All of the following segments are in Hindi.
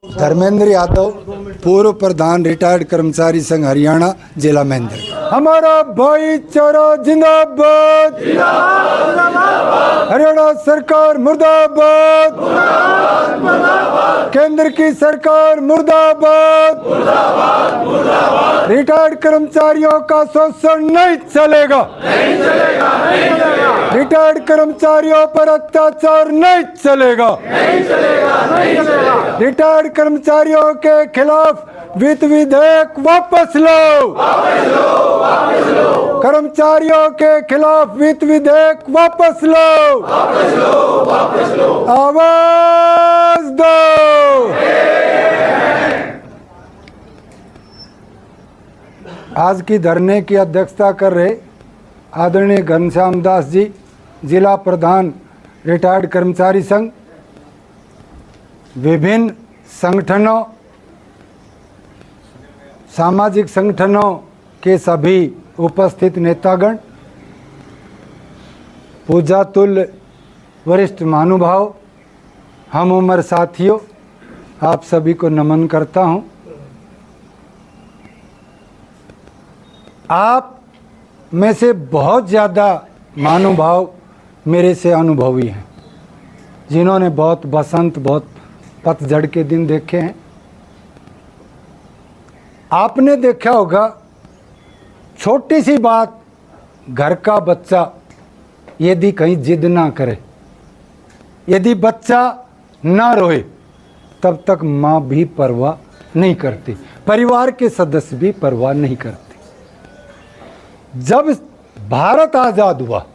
धर्मेंद्र यादव, पूर्व प्रधान रिटायर्ड कर्मचारी संघ हरियाणा, जिला महेंद्र। हमारा भाईचारा जिंदाबाद, हरियाणा सरकार मुर्दाबाद, केंद्र की सरकार मुर्दाबाद, रिटायर्ड कर्मचारियों का शोषण नहीं चलेगा, रिटायर्ड कर्मचारियों पर अत्याचार नहीं चलेगा, रिटायर्ड कर्मचारियों के खिलाफ वित्त विधेयक वापस लो, कर्मचारियों के खिलाफ वित्त विधेयक वापस लो, आवाज दो। आज की धरने की अध्यक्षता कर रहे आदरणीय घनश्याम दास जी, जिला प्रधान रिटायर्ड कर्मचारी संघ, विभिन्न संगठनों, सामाजिक संगठनों के सभी उपस्थित नेतागण, पूजातुल्य वरिष्ठ महानुभाव, हम उम्र साथियों, आप सभी को नमन करता हूं। आप में से बहुत ज़्यादा महानुभाव मेरे से अनुभवी हैं, जिन्होंने बहुत बसंत, बहुत पतझड़ के दिन देखे हैं। आपने देखा होगा, छोटी सी बात, घर का बच्चा यदि कहीं जिद ना करे, यदि बच्चा ना रोए, तब तक माँ भी परवाह नहीं करती, परिवार के सदस्य भी परवाह नहीं करते। जब भारत आज़ाद हुआ,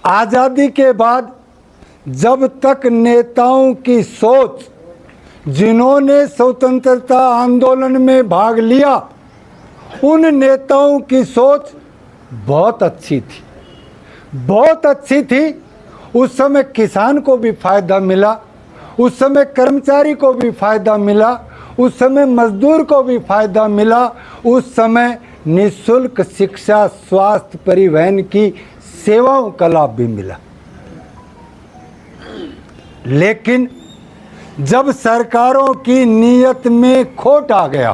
आज़ादी के बाद जब तक नेताओं की सोच, जिन्होंने स्वतंत्रता आंदोलन में भाग लिया, उन नेताओं की सोच बहुत अच्छी थी, बहुत अच्छी थी। उस समय किसान को भी फायदा मिला, उस समय कर्मचारी को भी फायदा मिला, उस समय मजदूर को भी फायदा मिला, उस समय निःशुल्क शिक्षा, स्वास्थ्य, परिवहन की सेवाओं का लाभ भी मिला। लेकिन जब सरकारों की नीयत में खोट आ गया,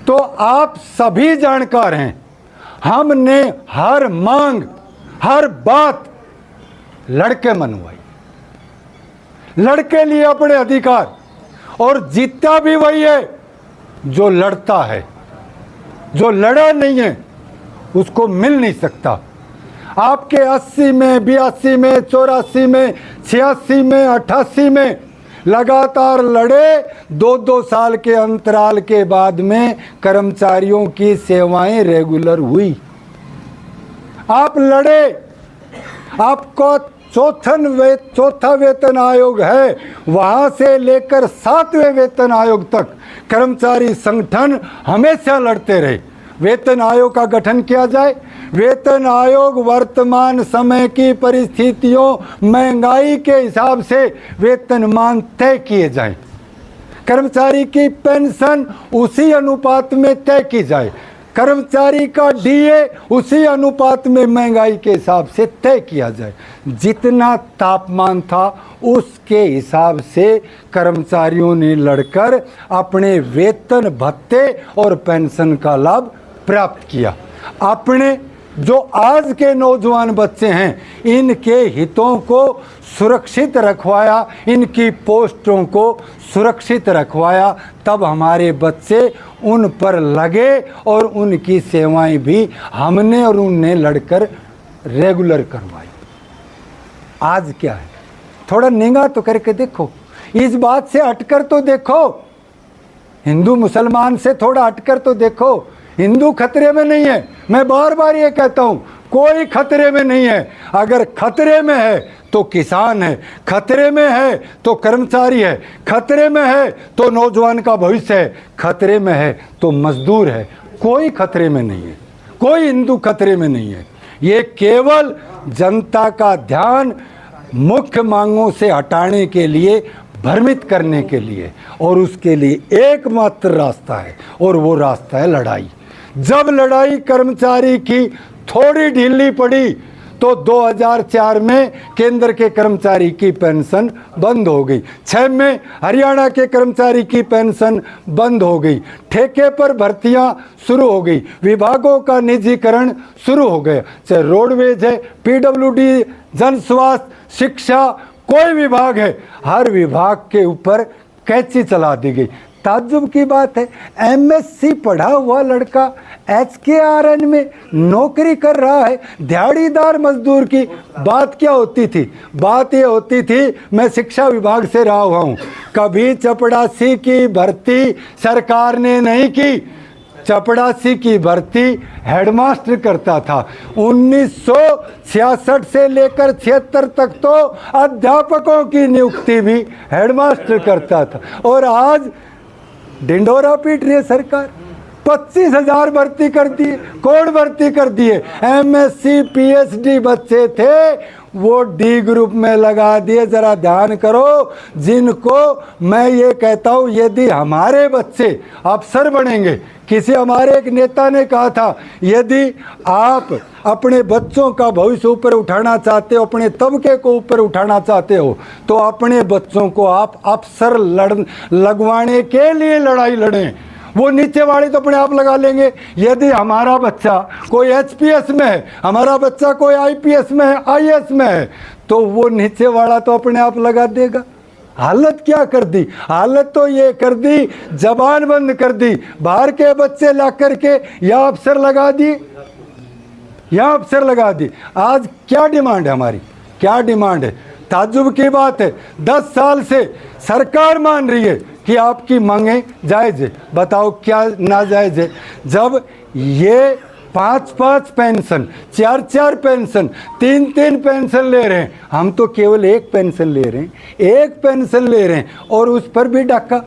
तो आप सभी जानकार हैं, हमने हर मांग, हर बात लड़के मनवाई, लड़के लिए अपने अधिकार, और जीतता भी वही है जो लड़ता है, जो लड़ा नहीं है उसको मिल नहीं सकता। आपके 80 में, 82 में, 84 में, 86 में, 88 में लगातार लड़े, 2-2 साल के अंतराल के बाद में कर्मचारियों की सेवाएं रेगुलर हुई। आप लड़े, आपको चौथा वेतन आयोग है, वहां से लेकर 7वें वेतन आयोग तक कर्मचारी संगठन हमेशा लड़ते रहे। वेतन आयोग का गठन किया जाए, वेतन आयोग वर्तमान समय की परिस्थितियों, महंगाई के हिसाब से वेतनमान तय किए जाएं, कर्मचारी की पेंशन उसी अनुपात में तय की जाए, कर्मचारी का डीए उसी अनुपात में महंगाई के हिसाब से तय किया जाए। जितना तापमान था उसके हिसाब से कर्मचारियों ने लड़कर अपने वेतन, भत्ते और पेंशन का लाभ प्राप्त किया। अपने जो आज के नौजवान बच्चे हैं, इनके हितों को सुरक्षित रखवाया, इनकी पोस्टों को सुरक्षित रखवाया, तब हमारे बच्चे उन पर लगे और उनकी सेवाएं भी हमने और उनने लड़कर रेगुलर करवाई। आज क्या है, थोड़ा निगाह तो करके देखो, इस बात से हटकर तो देखो, हिंदू मुसलमान से थोड़ा हटकर तो देखो। हिंदू खतरे में नहीं है, मैं बार बार ये कहता हूँ, कोई खतरे में नहीं है। अगर खतरे में है तो किसान है, खतरे में है तो कर्मचारी है, खतरे में है तो नौजवान का भविष्य है, खतरे में है तो मजदूर है। कोई खतरे में नहीं है, कोई हिंदू खतरे में नहीं है। ये केवल जनता का ध्यान मुख्य मांगों से हटाने के लिए, भ्रमित करने के लिए, और उसके लिए एकमात्र रास्ता है, और वो रास्ता है लड़ाई। जब लड़ाई कर्मचारी की थोड़ी ढीली पड़ी तो 2004 में केंद्र के कर्मचारी की पेंशन बंद हो गई, 6 में हरियाणा के कर्मचारी की पेंशन बंद हो गई, ठेके पर भर्तियां शुरू हो गई, विभागों का निजीकरण शुरू हो गया, चाहे रोडवेज है, पीडब्ल्यूडी, जन स्वास्थ्य, शिक्षा, कोई विभाग है, हर विभाग के ऊपर कैंची चला दी गई। ताज्जुब की बात है, एमएससी पढ़ा हुआ लड़का एचकेआरएन में नौकरी कर रहा है, दिहाड़ीदार मजदूर की बात क्या होती थी? बात ये होती थी, मैं शिक्षा विभाग से रहा हुआ हूँ, कभी चपड़ासी की भर्ती सरकार ने नहीं की। चपड़ासी की भर्ती हेडमास्टर करता था। 1966 से लेकर 76 तक तो अध्यापकों की नियुक्ति भी हेडमास्टर करता था, और आज ढिंडोरा पीट रही है सरकार। 25,000 भर्ती कर दिए, कोड भर्ती कर दिए। एमएससी पीएचडी बच्चे थे वो डी ग्रुप में लगा दिए। जरा ध्यान करो, जिनको मैं ये कहता हूँ, यदि हमारे बच्चे अफसर बनेंगे, किसी हमारे एक नेता ने कहा था, यदि आप अपने बच्चों का भविष्य ऊपर उठाना चाहते हो, अपने तबके को ऊपर उठाना चाहते हो, तो अपने बच्चों को आप अफसर लगवाने के लिए लड़ाई लड़ें। वो नीचे वाले तो अपने आप लगा लेंगे। यदि हमारा बच्चा कोई एचपीएस में है, हमारा बच्चा कोई आईपीएस में है, आईएएस में है, तो वो नीचे वाला तो अपने आप लगा देगा। हालत क्या कर दी? हालत तो ये कर दी, जबान बंद कर दी। बाहर के बच्चे ला करके या अफसर लगा दिए, या अफसर लगा दी। आज क्या डिमांड है हमारी? क्या डिमांड है? ताज्जुब की बात है, 10 साल से सरकार मान रही है कि आपकी मांगे जायज़ है। बताओ क्या नाजायज़ है? जब ये 5-5 पेंशन, 4-4 पेंशन, 3-3 पेंशन ले रहे हैं, हम तो केवल एक पेंशन ले रहे हैं, एक पेंशन ले रहे हैं, और उस पर भी डाका।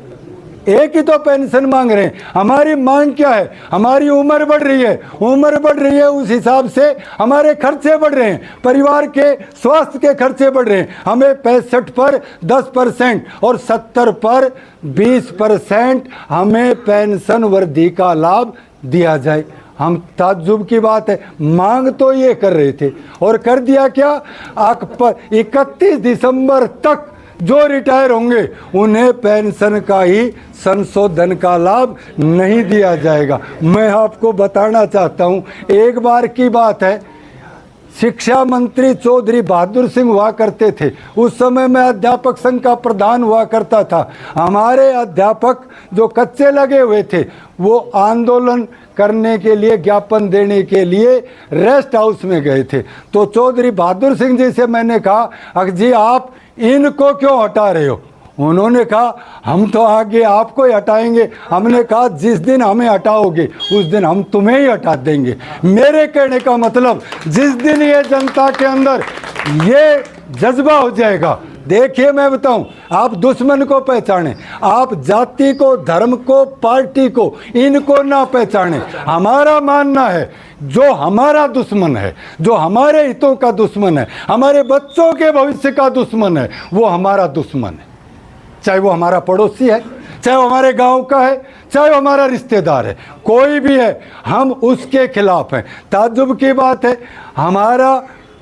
एक ही तो पेंशन मांग रहे हैं। हमारी मांग क्या है? हमारी उम्र बढ़ रही है, उम्र बढ़ रही है, उस हिसाब से हमारे खर्चे बढ़ रहे हैं, परिवार के स्वास्थ्य के खर्चे बढ़ रहे हैं। हमें 65 पर 10% और 70 पर 20% हमें पेंशन वृद्धि का लाभ दिया जाए। हम ताज्जुब की बात है, मांग तो ये कर रहे थे, और कर दिया क्या? 31 दिसंबर तक जो रिटायर होंगे उन्हें पेंशन का ही संशोधन का लाभ नहीं दिया जाएगा। मैं आपको बताना चाहता हूं, एक बार की बात है, शिक्षा मंत्री चौधरी बहादुर सिंह हुआ करते थे। उस समय मैं अध्यापक संघ का प्रधान हुआ करता था। हमारे अध्यापक जो कच्चे लगे हुए थे, वो आंदोलन करने के लिए, ज्ञापन देने के लिए रेस्ट हाउस में गए थे। तो चौधरी बहादुर सिंह जी से मैंने कहा, अजी आप इनको क्यों हटा रहे हो? उन्होंने कहा, हम तो आगे आपको ही हटाएंगे। हमने कहा, जिस दिन हमें हटाओगे उस दिन हम तुम्हें ही हटा देंगे। मेरे कहने का मतलब, जिस दिन ये जनता के अंदर ये जज्बा हो जाएगा, देखिए मैं बताऊं, आप दुश्मन को पहचाने, आप जाति को, धर्म को, पार्टी को, इनको ना पहचाने। हमारा मानना है, जो हमारा दुश्मन है, जो हमारे हितों का दुश्मन है, हमारे बच्चों के भविष्य का दुश्मन है, वो हमारा दुश्मन है। चाहे वो हमारा पड़ोसी है, चाहे वो हमारे गांव का है, चाहे वो हमारा रिश्तेदार है, कोई भी है, हम उसके खिलाफ हैं। ताज्जुब की बात है, हमारा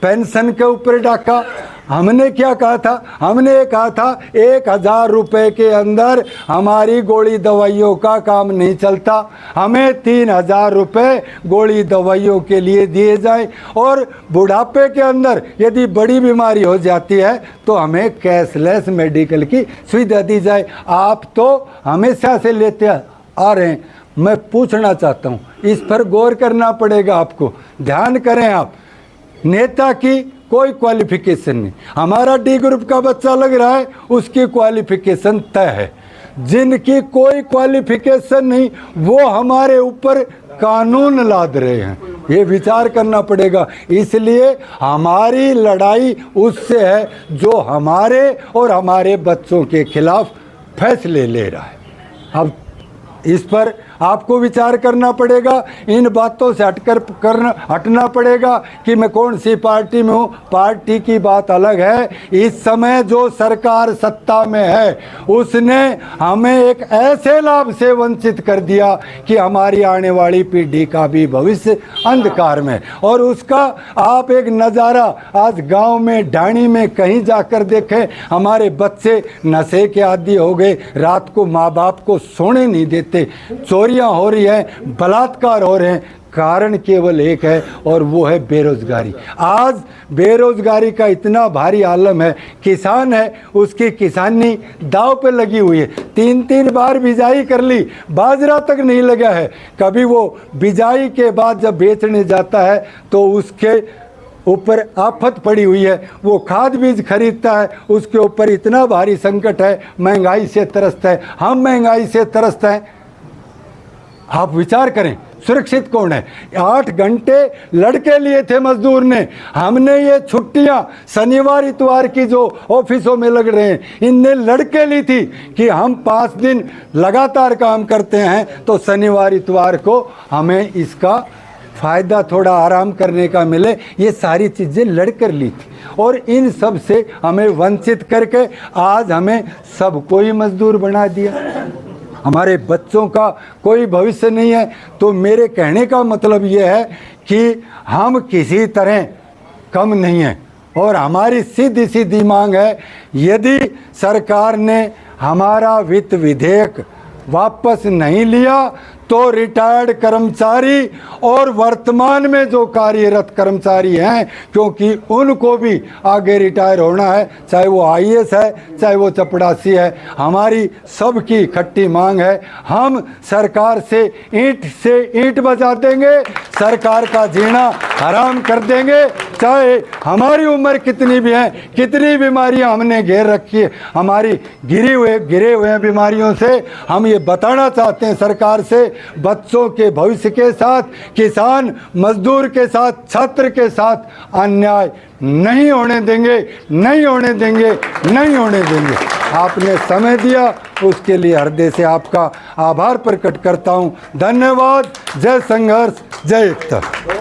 पेंशन के ऊपर डाका। हमने क्या कहा था? हमने कहा था 1,000 रुपये के अंदर हमारी गोली दवाइयों का काम नहीं चलता, हमें 3,000 रुपये गोली दवाइयों के लिए दिए जाएं, और बुढ़ापे के अंदर यदि बड़ी बीमारी हो जाती है तो हमें कैशलेस मेडिकल की सुविधा दी जाए। आप तो हमेशा से लेते आ रहे हैं। मैं पूछना चाहता हूँ, इस पर गौर करना पड़ेगा आपको, ध्यान करें आप। नेता की कोई क्वालिफिकेशन नहीं, हमारा डी ग्रुप का बच्चा लग रहा है, उसकी क्वालिफिकेशन तय है। जिनकी कोई क्वालिफिकेशन नहीं, वो हमारे ऊपर कानून लाद रहे हैं, ये विचार करना पड़ेगा। इसलिए हमारी लड़ाई उससे है जो हमारे और हमारे बच्चों के खिलाफ फैसले ले रहा है। अब इस पर आपको विचार करना पड़ेगा, इन बातों से हटना पड़ेगा कि मैं कौन सी पार्टी में हूँ। पार्टी की बात अलग है। इस समय जो सरकार सत्ता में है उसने हमें एक ऐसे लाभ से वंचित कर दिया कि हमारी आने वाली पीढ़ी का भी भविष्य अंधकार में। और उसका आप एक नज़ारा आज गांव में, ढाणी में कहीं जाकर देखें, हमारे बच्चे नशे के आदी हो गए, रात को माँ बाप को सोने नहीं देते, चोरियां हो रही हैं, बलात्कार हो रहे हैं। कारण केवल एक है और वो है बेरोजगारी। आज बेरोजगारी का इतना भारी आलम है, किसान है उसकी किसानी दाव पे लगी हुई है। 3 बार बिजाई कर ली, बाजरा तक नहीं लगा है। कभी वो बिजाई के बाद जब बेचने जाता है तो उसके ऊपर आफत पड़ी हुई है, वो खाद बीज खरीदता है, उसके ऊपर इतना भारी संकट है, महंगाई से त्रस्त है। हम महंगाई से त्रस्त हैं। आप विचार करें, सुरक्षित कौन है? 8 घंटे लड़के लिए थे मजदूर ने। हमने ये छुट्टियां शनिवार इतवार की जो ऑफिसों में लग रहे हैं, इनने लड़के ली थी कि हम 5 दिन लगातार काम करते हैं तो शनिवार इतवार को हमें इसका फ़ायदा थोड़ा आराम करने का मिले। ये सारी चीज़ें लड़कर ली थी और इन सब से हमें वंचित करके आज हमें सबको ही मजदूर बना दिया। हमारे बच्चों का कोई भविष्य नहीं है। तो मेरे कहने का मतलब ये है कि हम किसी तरह कम नहीं हैं और हमारी सीधी सीधी मांग है, यदि सरकार ने हमारा वित्त विधेयक वापस नहीं लिया तो रिटायर्ड कर्मचारी और वर्तमान में जो कार्यरत कर्मचारी हैं, क्योंकि उनको भी आगे रिटायर होना है, चाहे वो आईएएस है चाहे वो चपड़ासी है, हमारी सबकी खट्टी मांग है। हम सरकार से ईंट बजा देंगे, सरकार का जीना हराम कर देंगे, चाहे हमारी उम्र कितनी भी है, कितनी बीमारियां हमने घेर रखी है। हमारी गिरे हुए बीमारियों से हम ये बताना चाहते हैं सरकार से, बच्चों के भविष्य के साथ, किसान मजदूर के साथ, छात्र के साथ अन्याय नहीं होने देंगे, नहीं होने देंगे, नहीं होने देंगे। आपने समय दिया उसके लिए हृदय से आपका आभार प्रकट करता हूं। धन्यवाद। जय संघर्ष, जय एकता।